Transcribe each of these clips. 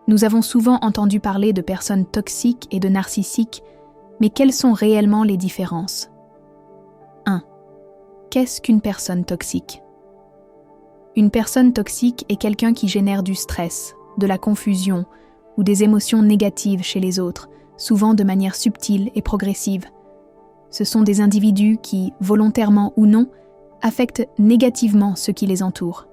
Nous avons souvent entendu parler de personnes toxiques et de narcissiques, mais quelles sont réellement les différences? 1. Qu'est-ce qu'une personne toxique? Une personne toxique est quelqu'un qui génère du stress, de la confusion ou des émotions négatives chez les autres, souvent de manière subtile et progressive. Ce sont des individus qui, volontairement ou non, affectent négativement ceux qui les entourent.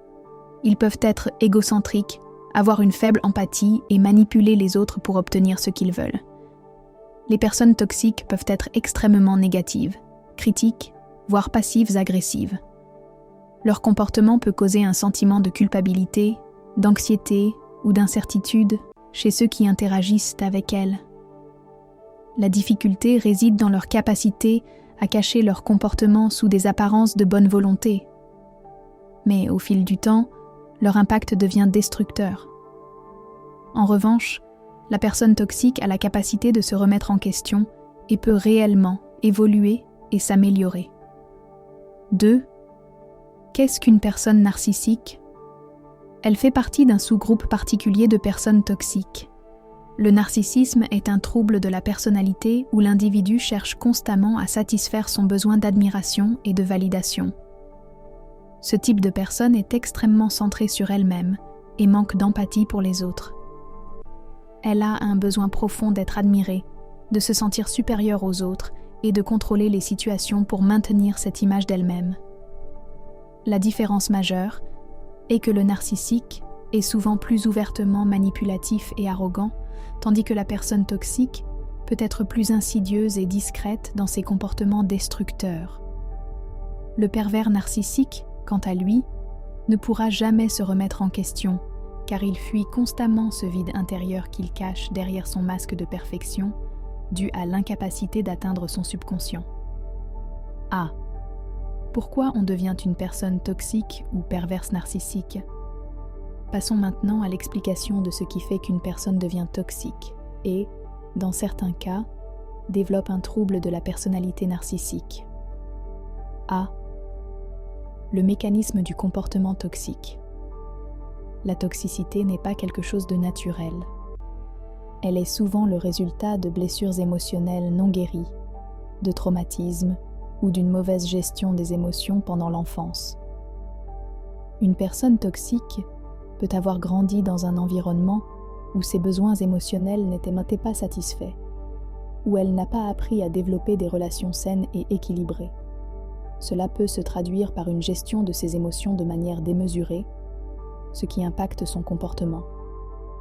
Ils peuvent être égocentriques, avoir une faible empathie et manipuler les autres pour obtenir ce qu'ils veulent. Les personnes toxiques peuvent être extrêmement négatives, critiques, voire passives-agressives. Leur comportement peut causer un sentiment de culpabilité, d'anxiété ou d'incertitude chez ceux qui interagissent avec elles. La difficulté réside dans leur capacité à cacher leur comportement sous des apparences de bonne volonté. Mais au fil du temps, leur impact devient destructeur. En revanche, la personne toxique a la capacité de se remettre en question et peut réellement évoluer et s'améliorer. 2. Qu'est-ce qu'une personne narcissique? Elle fait partie d'un sous-groupe particulier de personnes toxiques. Le narcissisme est un trouble de la personnalité où l'individu cherche constamment à satisfaire son besoin d'admiration et de validation. Ce type de personne est extrêmement centrée sur elle-même et manque d'empathie pour les autres. Elle a un besoin profond d'être admirée, de se sentir supérieure aux autres et de contrôler les situations pour maintenir cette image d'elle-même. La différence majeure est que le narcissique est souvent plus ouvertement manipulatif et arrogant, tandis que la personne toxique peut être plus insidieuse et discrète dans ses comportements destructeurs. Le pervers narcissique, quant à lui, ne pourra jamais se remettre en question, car il fuit constamment ce vide intérieur qu'il cache derrière son masque de perfection, dû à l'incapacité d'atteindre son subconscient. A. Pourquoi on devient une personne toxique ou perverse narcissique? Passons maintenant à l'explication de ce qui fait qu'une personne devient toxique et, dans certains cas, développe un trouble de la personnalité narcissique. A. Le mécanisme du comportement toxique. La toxicité n'est pas quelque chose de naturel. Elle est souvent le résultat de blessures émotionnelles non guéries, de traumatismes ou d'une mauvaise gestion des émotions pendant l'enfance. Une personne toxique peut avoir grandi dans un environnement où ses besoins émotionnels n'étaient pas satisfaits, où elle n'a pas appris à développer des relations saines et équilibrées. Cela peut se traduire par une gestion de ses émotions de manière démesurée, ce qui impacte son comportement.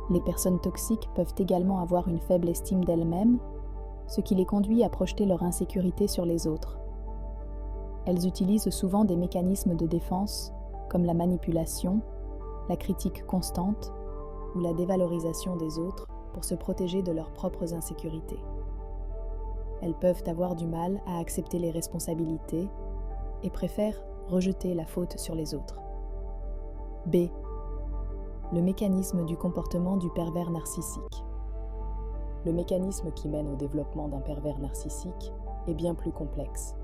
Les personnes toxiques peuvent également avoir une faible estime d'elles-mêmes, ce qui les conduit à projeter leur insécurité sur les autres. Elles utilisent souvent des mécanismes de défense, comme la manipulation, la critique constante ou la dévalorisation des autres pour se protéger de leurs propres insécurités. Elles peuvent avoir du mal à accepter les responsabilités et préfèrent rejeter la faute sur les autres. B. Le mécanisme du comportement du pervers narcissique. Le mécanisme qui mène au développement d'un pervers narcissique est bien plus complexe.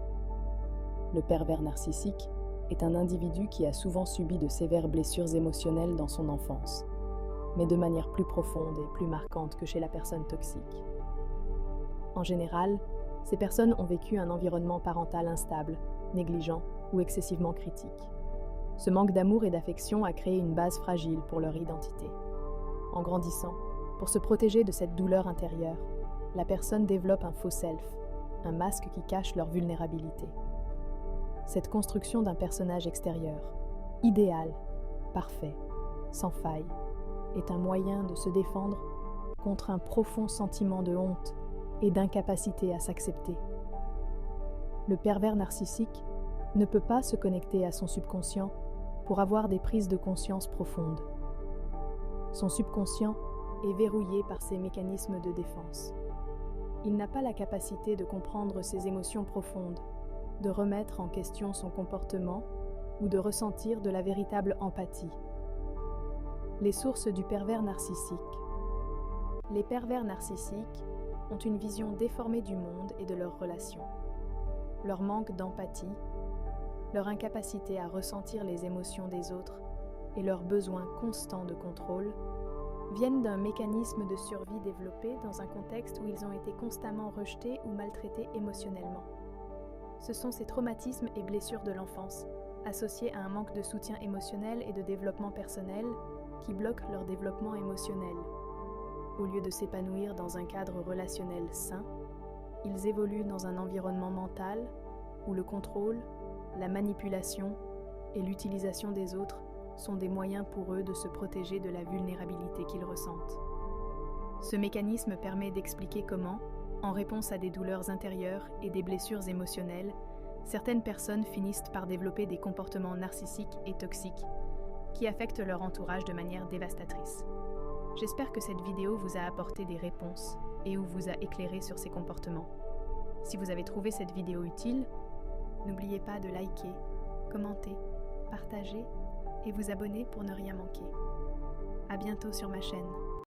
Le pervers narcissique est un individu qui a souvent subi de sévères blessures émotionnelles dans son enfance, mais de manière plus profonde et plus marquante que chez la personne toxique. En général, ces personnes ont vécu un environnement parental instable, négligent ou excessivement critique. Ce manque d'amour et d'affection a créé une base fragile pour leur identité. En grandissant, pour se protéger de cette douleur intérieure, la personne développe un faux self, un masque qui cache leur vulnérabilité. Cette construction d'un personnage extérieur, idéal, parfait, sans faille, est un moyen de se défendre contre un profond sentiment de honte et d'incapacité à s'accepter. Le pervers narcissique ne peut pas se connecter à son subconscient pour avoir des prises de conscience profondes. Son subconscient est verrouillé par ses mécanismes de défense. Il n'a pas la capacité de comprendre ses émotions profondes, de remettre en question son comportement ou de ressentir de la véritable empathie. Les sources du pervers narcissique. Les pervers narcissiques ont une vision déformée du monde et de leurs relations. Leur manque d'empathie, leur incapacité à ressentir les émotions des autres et leur besoin constant de contrôle viennent d'un mécanisme de survie développé dans un contexte où ils ont été constamment rejetés ou maltraités émotionnellement. Ce sont ces traumatismes et blessures de l'enfance, associés à un manque de soutien émotionnel et de développement personnel, qui bloquent leur développement émotionnel. Au lieu de s'épanouir dans un cadre relationnel sain, ils évoluent dans un environnement mental où le contrôle, la manipulation et l'utilisation des autres sont des moyens pour eux de se protéger de la vulnérabilité qu'ils ressentent. Ce mécanisme permet d'expliquer comment, en réponse à des douleurs intérieures et des blessures émotionnelles, certaines personnes finissent par développer des comportements narcissiques et toxiques qui affectent leur entourage de manière dévastatrice. J'espère que cette vidéo vous a apporté des réponses et ou vous a éclairé sur ces comportements. Si vous avez trouvé cette vidéo utile, n'oubliez pas de liker, commenter, partager et vous abonner pour ne rien manquer. À bientôt sur ma chaîne.